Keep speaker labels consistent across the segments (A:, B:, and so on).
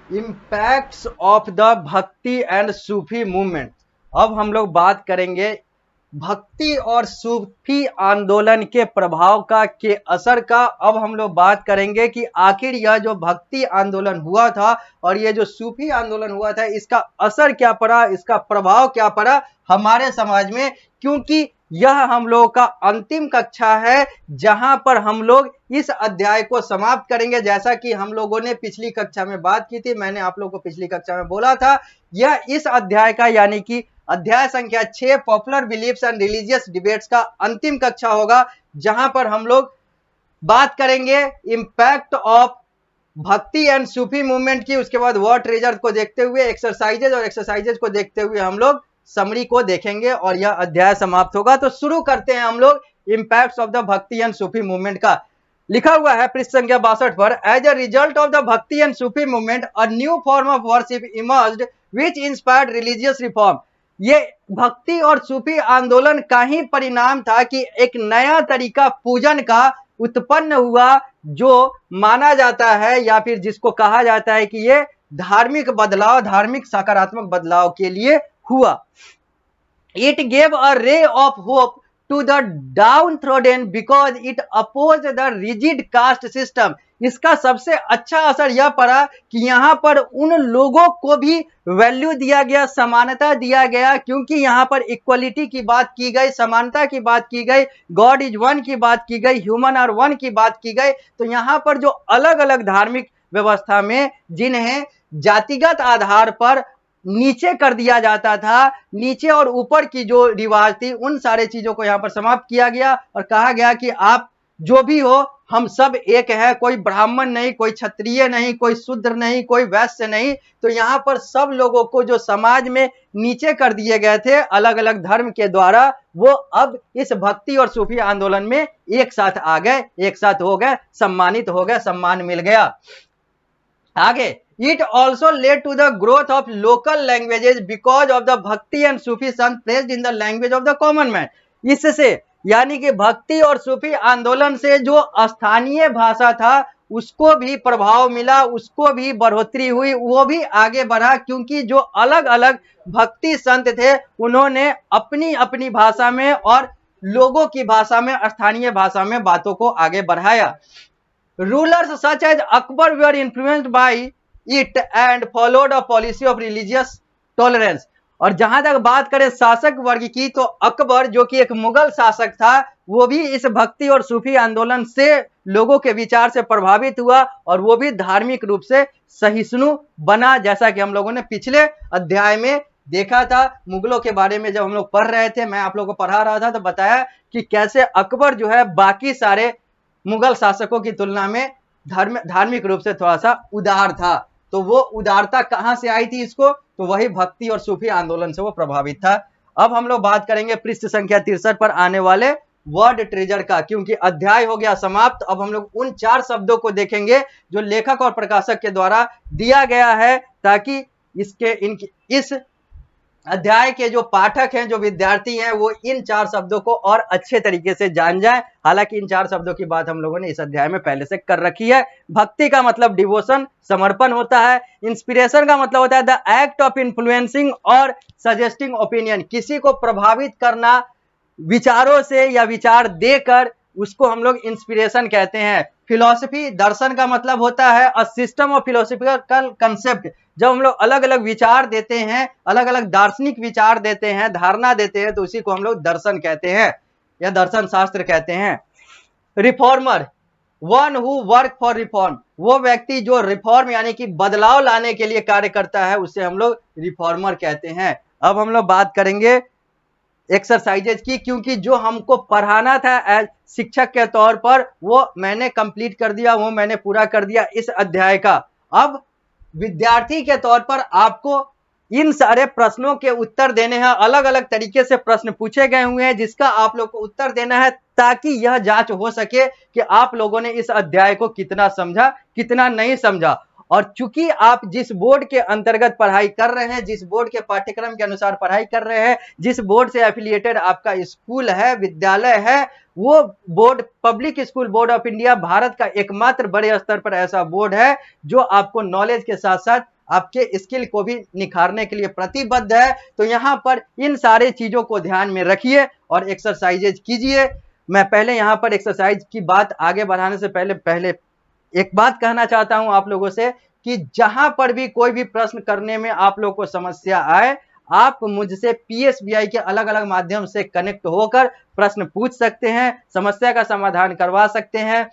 A: Impacts of the bhakti and Sufi movement. अब हम लोग बात करेंगे भक्ति और सूफी आंदोलन के प्रभाव का, के असर का। अब हम लोग बात करेंगे कि आखिर यह जो भक्ति आंदोलन हुआ था और ये जो सूफी आंदोलन हुआ था, इसका असर क्या पड़ा, इसका प्रभाव क्या पड़ा हमारे समाज में। क्योंकि यह हम लोगों का अंतिम कक्षा है जहां पर हम लोग इस अध्याय को समाप्त करेंगे। जैसा कि हम लोगों ने पिछली कक्षा में बात की थी, मैंने आप लोगों को पिछली कक्षा में बोला था, यह इस अध्याय का यानी कि अध्याय संख्या 6 popular beliefs and religious debates का अंतिम कक्षा होगा, जहां पर हम लोग बात करेंगे impact of bhakti and Sufi movement की। उसके बाद वर्ड ट्रेजर को देखते हुए एक्सरसाइजेज को देखते हुए हम लोग समरी को देखेंगे और यह अध्याय समाप्त होगा। तो शुरू करते हैं हम लोग impacts of the bhakti and Sufi movement का। लिखा हुआ है पृष्ठ संख्या 62 पर, as a result of the bhakti and Sufi movement a new form of worship emerged which inspired religious reform. ये भक्ति और सूफी आंदोलन का ही परिणाम था कि एक नया तरीका पूजन का उत्पन्न हुआ, जो माना जाता है या फिर जिसको कहा जाता है कि ये धार्मिक बदलाव, धार्मिक सकारात्मक बदलाव के लिए हुआ। It gave a ray of hope to the downtrodden because it opposed the rigid caste system. इसका सबसे अच्छा असर यह पड़ा कि यहाँ पर उन लोगों को भी वैल्यू दिया गया, समानता दिया गया, क्योंकि यहाँ पर इक्वलिटी की बात की गई, समानता की बात की गई, गॉड इज वन की बात की गई, ह्यूमन आर वन की बात की गई। तो यहाँ पर जो अलग अलग धार्मिक व्यवस्था में जिन्हें जातिगत आधार पर नीचे कर दिया जाता था, नीचे और ऊपर की जो रिवाज थी, उन सारे चीजों को यहां पर समाप्त किया गया और कहा गया कि आप जो भी हो, हम सब एक है। कोई ब्राह्मण नहीं, कोई क्षत्रिय नहीं, कोई शूद्र नहीं, कोई वैश्य नहीं। तो यहां पर सब लोगों को जो समाज में नीचे कर दिए गए थे अलग अलग धर्म के द्वारा, वो अब इस भक्ति और सूफी आंदोलन में एक साथ आ गए, एक साथ हो गए, सम्मानित हो गए, सम्मान मिल गया। आगे, it also led to the growth of local languages because of the Bhakti and Sufi Sant placed in the language of the common man। इससे यानी कि भक्ति और सूफी आंदोलन से जो स्थानीय भाषा था उसको भी प्रभाव मिला, उसको भी बढ़ोतरी हुई, वो भी आगे बढ़ा, क्योंकि जो अलग अलग भक्ति संत थे उन्होंने अपनी अपनी भाषा में और लोगों की भाषा में, स्थानीय भाषा में बातों को आगे बढ़ाया। Rulers such as Akbar were influenced by it and followed a policy of religious tolerance। और जहां तक बात करें शासक वर्ग की, तो अकबर जो कि एक मुगल शासक था, वो भी इस भक्ति और सूफी आंदोलन से लोगों के विचार से प्रभावित हुआ और वो भी धार्मिक रूप से सहिष्णु बना। जैसा कि हम लोगों ने पिछले अध्याय में देखा था, मुगलों के बारे में जब हम लोग पढ़ रहे थे, मैं आप लोगों को पढ़ा रहा था, तो बताया कि कैसे अकबर जो है बाकी सारे मुगल शासकों की तुलना में धार्मिक रूप से थोड़ा सा उदार था। तो वो उदारता कहां से आई थी इसको, तो वही भक्ति और सूफी आंदोलन से वो प्रभावित था। अब हम लोग बात करेंगे पृष्ठ संख्या 63 पर आने वाले वर्ड ट्रेजर का, क्योंकि अध्याय हो गया समाप्त। अब हम लोग उन 4 शब्दों को देखेंगे जो लेखक और प्रकाशक के द्वारा दिया गया है, ताकि इस अध्याय के जो पाठक हैं, जो विद्यार्थी हैं, वो इन 4 शब्दों को और अच्छे तरीके से जान जाएं। हालांकि इन 4 शब्दों की बात हम लोगों ने इस अध्याय में पहले से कर रखी है। भक्ति का मतलब डिवोशन, समर्पण होता है। इंस्पिरेशन का मतलब होता है द एक्ट ऑफ इन्फ्लुएंसिंग और सजेस्टिंग ओपिनियन, किसी को प्रभावित करना विचारों से या विचार देकर, उसको हम लोग इंस्पिरेशन कहते हैं। फिलॉसफी, दर्शन का मतलब होता है a system of philosophical concept. जब हम लोग अलग अलग विचार देते हैं, अलग अलग दार्शनिक विचार देते हैं, धारणा देते हैं, तो उसी को हम लोग दर्शन कहते हैं या दर्शन शास्त्र कहते हैं। Reformer, one who work for reform, वो व्यक्ति जो रिफॉर्म यानी कि बदलाव लाने के लिए कार्य करता है, उसे हम लोग रिफॉर्मर कहते हैं। अब हम लोग बात करेंगे एक्सरसाइजेज की, क्योंकि जो हमको पढ़ाना था एज शिक्षक के तौर पर, वो मैंने कंप्लीट कर दिया, वो मैंने पूरा कर दिया इस अध्याय का। अब विद्यार्थी के तौर पर आपको इन सारे प्रश्नों के उत्तर देने हैं। अलग अलग तरीके से प्रश्न पूछे गए हुए हैं, जिसका आप लोग को उत्तर देना है, ताकि यह जांच हो सके कि आप लोगों ने इस अध्याय को कितना समझा, कितना नहीं समझा। और चूंकि आप जिस बोर्ड के अंतर्गत पढ़ाई कर रहे हैं, जिस बोर्ड के पाठ्यक्रम के अनुसार पढ़ाई कर रहे हैं, जिस बोर्ड से एफिलिएटेड आपका स्कूल है, विद्यालय है, वो board public school board of India Bharat का एकमात्र बड़े स्तर पर ऐसा बोर्ड है जो आपको नॉलेज के साथ साथ आपके स्किल को भी निखारने के लिए प्रतिबद्ध है। तो यहाँ पर इन सारे चीजों को ध्यान में रखिए और एक्सरसाइजेज कीजिए। मैं पहले यहाँ पर एक्सरसाइज की बात आगे बढ़ाने से पहले एक बात कहना चाहता हूं आप लोगों से कि जहां पर भी कोई भी प्रश्न करने में आप लोगों को समस्या आए, आप मुझसे पीएसबीआई के अलग अलग माध्यम से कनेक्ट होकर प्रश्न पूछ सकते हैं, समस्या का समाधान करवा सकते हैं।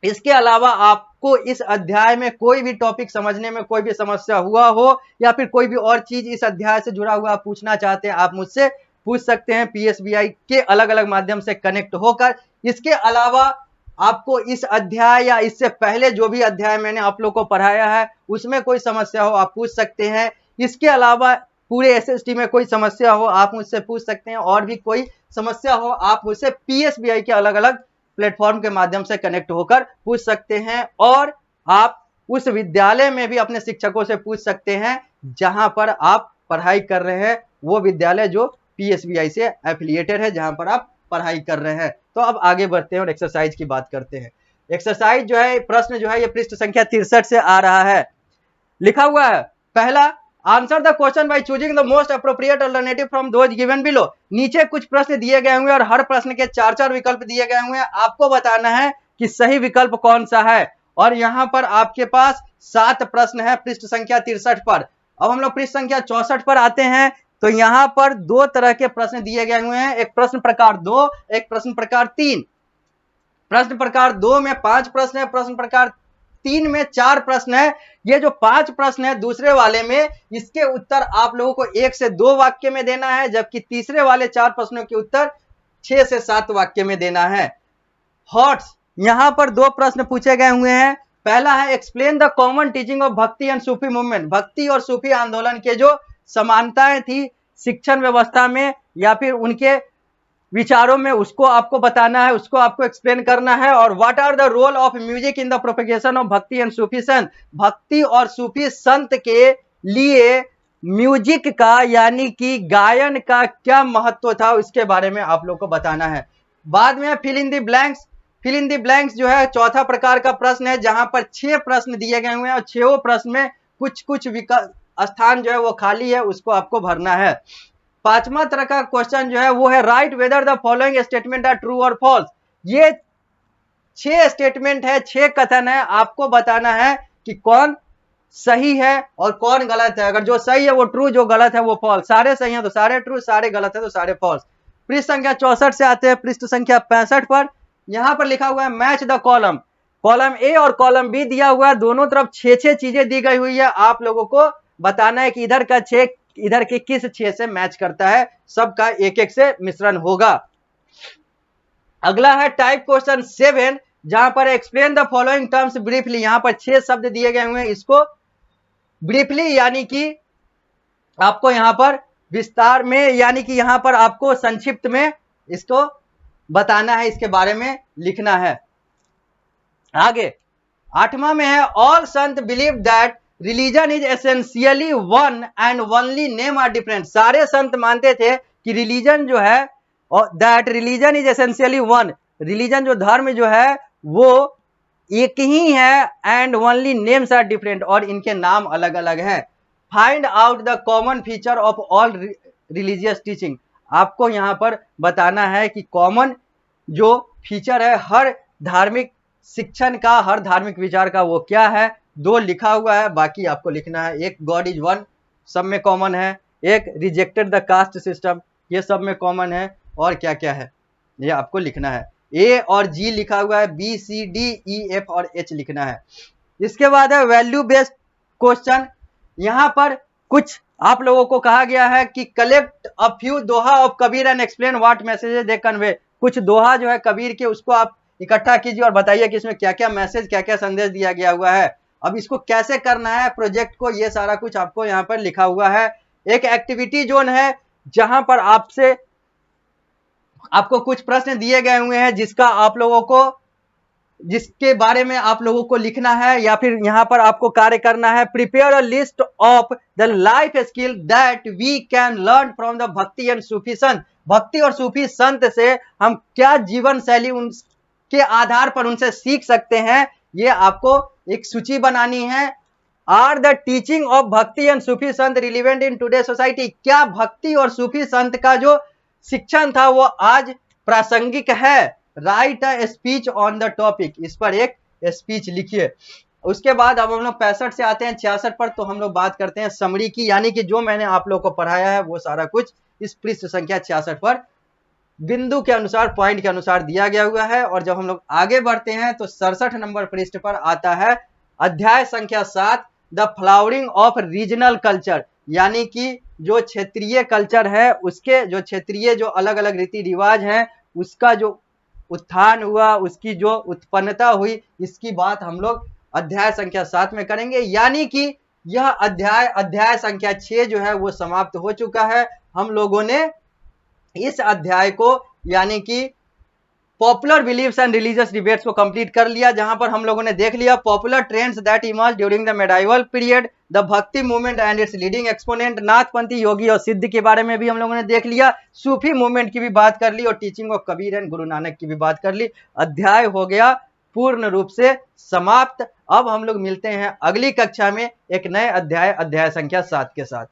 A: इसके अलावा आपको इस अध्याय में कोई भी टॉपिक समझने में कोई भी समस्या हुआ हो या फिर कोई भी और चीज इस अध्याय से जुड़ा हुआ पूछना चाहते हैं, आप मुझसे पूछ सकते हैं पीएसबीआई के अलग अलग माध्यम से कनेक्ट होकर। इसके अलावा आपको इस अध्याय या इससे पहले जो भी अध्याय मैंने आप लोग को पढ़ाया है उसमें कोई समस्या हो आप पूछ सकते हैं। इसके अलावा पूरे एसएसटी में कोई समस्या हो आप मुझसे पूछ सकते हैं, और भी कोई समस्या हो आप मुझसे पीएसबीआई के अलग अलग प्लेटफॉर्म के माध्यम से कनेक्ट होकर पूछ सकते हैं। और आप उस विद्यालय में भी अपने शिक्षकों से पूछ सकते हैं जहां पर आप पढ़ाई कर रहे हैं, वो विद्यालय जो पीएसबीआई से एफिलिएटेड है, जहां पर आप पढ़ाई कर रहे हैं। तो अब आगे बढ़ते हैं और एक्सरसाइज की बात करते हैं। एक्सरसाइज जो है, प्रश्न जो है, ये पृष्ठ संख्या 63 से आ रहा है। लिखा हुआ है, पहला, answer the question by choosing the most appropriate alternative from those given below. नीचे कुछ प्रश्न दिए गए हुए और हर प्रश्न के 4-4 विकल्प दिए गए हुए हैं। आपको बताना है कि सही विकल्प कौन सा है। और यहां पर आपके पास 7 प्रश्न है पृष्ठ संख्या 63 पर। अब हम लोग पृष्ठ संख्या 64 पर आते हैं। तो यहां पर 2 तरह के प्रश्न दिए गए हुए हैं, एक प्रश्न प्रकार 2, एक प्रश्न प्रकार 3। प्रश्न प्रकार 2 में 5 प्रश्न है, प्रश्न प्रकार 3 में 4 प्रश्न है। ये जो 5 प्रश्न है दूसरे वाले में, इसके उत्तर आप लोगों को 1 से 2 वाक्य में देना है, जबकि तीसरे वाले 4 प्रश्नों के उत्तर 6 से 7 वाक्य में देना है। हॉट्स, यहां पर 2 प्रश्न पूछे गए हुए हैं। पहला है, explain the common teaching of bhakti and Sufi movement. भक्ति और सूफी आंदोलन के जो समानताएं थी शिक्षण व्यवस्था में या फिर उनके विचारों में, उसको आपको बताना है, उसको आपको एक्सप्लेन करना है। और what are the role of music in the propagation of bhakti and Sufi sant. भक्ति और सूफी संत के लिए म्यूजिक का यानी कि गायन का क्या महत्व था, उसके बारे में आप लोग को बताना है। बाद में fill in the blanks. Fill in the blanks जो है चौथा प्रकार का प्रश्न है, जहां पर 6 प्रश्न दिए गए हुए हैं और 6 प्रश्न में कुछ कुछ स्थान जो है वो खाली है, उसको आपको भरना है। 5वां तरह का क्वेश्चन जो है वो है, write whether the following statement are true और फॉल्स। ये 6 स्टेटमेंट है, 6 कथन है, आपको बताना है कि कौन सही है और कौन गलत है। अगर जो सही है वो ट्रू, जो गलत है वो फॉल्स। सारे सही है तो सारे ट्रू, सारे गलत है तो सारे फॉल्स। पृष्ठ संख्या 64 से आते हैं पृष्ठ संख्या 65 पर। यहां पर लिखा हुआ है, match the column. Column A और कॉलम बी दिया हुआ है, दोनों तरफ 6-6 चीजें दी गई हुई है। आप लोगों को बताना है कि इधर का 6 इधर के किस 6 से मैच करता है, सबका 1-1 से मिश्रण होगा। अगला है टाइप क्वेश्चन 7, जहां पर explain the following terms briefly. यहां पर 6 शब्द दिए गए हुए हैं, इसको ब्रीफली यानी कि आपको यहां पर विस्तार में, यानी कि यहां पर आपको संक्षिप्त में इसको बताना है, इसके बारे में लिखना है। आगे 8वां में है, all sant believe that religion is essentially one and only name are different. सारे संत मानते थे कि रिलीजन जो है, that religion is essentially one, religion जो धर्म जो है वो एक ही है, and only names are different, और इनके नाम अलग अलग हैं। Find out the common feature of all religious teaching. आपको यहां पर बताना है कि कॉमन जो फीचर है हर धार्मिक शिक्षण का, हर धार्मिक विचार का, वो क्या है। 2 लिखा हुआ है, बाकी आपको लिखना है। एक गॉड इज वन, सब में कॉमन है। एक रिजेक्टेड द कास्ट सिस्टम, ये सब में कॉमन है। और क्या क्या है ये आपको लिखना है। ए और जी लिखा हुआ है, B C D E F और एच लिखना है। इसके बाद है वैल्यू बेस्ड क्वेश्चन। यहां पर कुछ आप लोगों को कहा गया है कि collect a few Doha of Kabir and explain what messages they convey. कुछ दोहा जो है कबीर के, उसको आप इकट्ठा कीजिए और बताइए कि इसमें क्या क्या मैसेज, क्या क्या संदेश दिया गया हुआ है। अब इसको कैसे करना है प्रोजेक्ट को, ये सारा कुछ आपको यहाँ पर लिखा हुआ है। एक एक्टिविटी जोन है, जहां पर आपको कुछ प्रश्न दिए गए हुए हैं, जिसके बारे में आप लोगों को लिखना है, या फिर यहां पर आपको कार्य करना है। Prepare a list of the life skill that we can learn from the bhakti and Sufi sant. भक्ति और सूफी संत से हम क्या जीवन शैली उनके आधार पर उनसे सीख सकते हैं, ये आपको एक सूची बनानी है। Are the teaching of bhakti and Sufi Sant relevant in today society, क्या भक्ति और सूफी संत का जो शिक्षण था वो आज प्रासंगिक है। Right a speech on the topic, इस पर एक स्पीच लिखिए। उसके बाद अब हम लोग 65 से आते हैं 66 पर, तो हम लोग बात करते हैं समरी की, यानी कि जो मैंने आप लोग को पढ़ाया है वो सारा कुछ इस पृष्ठ संख्या 66 पर बिंदु के अनुसार, पॉइंट के अनुसार दिया गया हुआ है। और जब हम लोग आगे बढ़ते हैं तो 67 नंबर पृष्ठ पर आता है अध्याय संख्या 7, the flowering of regional culture, यानी कि जो क्षेत्रीय कल्चर है उसके जो क्षेत्रीय जो अलग अलग रीति रिवाज हैं उसका जो उत्थान हुआ, उसकी जो उत्पन्नता हुई, इसकी बात हम लोग अध्याय संख्या 7 में करेंगे। यानी कि यह अध्याय संख्या 6 जो है वो समाप्त हो चुका है। हम लोगों ने इस अध्याय को यानी कि popular beliefs and religious debates को कंप्लीट कर लिया, जहां पर हम लोगों ने देख लिया popular trends that emerge during the medieval period, the bhakti movement and its leading exponent, Nathpanthi, योगी और सिद्ध के बारे में भी हम लोगों ने देख लिया, सूफी मूवमेंट की भी बात कर ली और teaching of Kabir and Guru Nanak की भी बात कर ली। अध्याय हो गया पूर्ण रूप से समाप्त। अब हम लोग मिलते हैं अगली कक्षा में एक नए अध्याय संख्या 7 के साथ।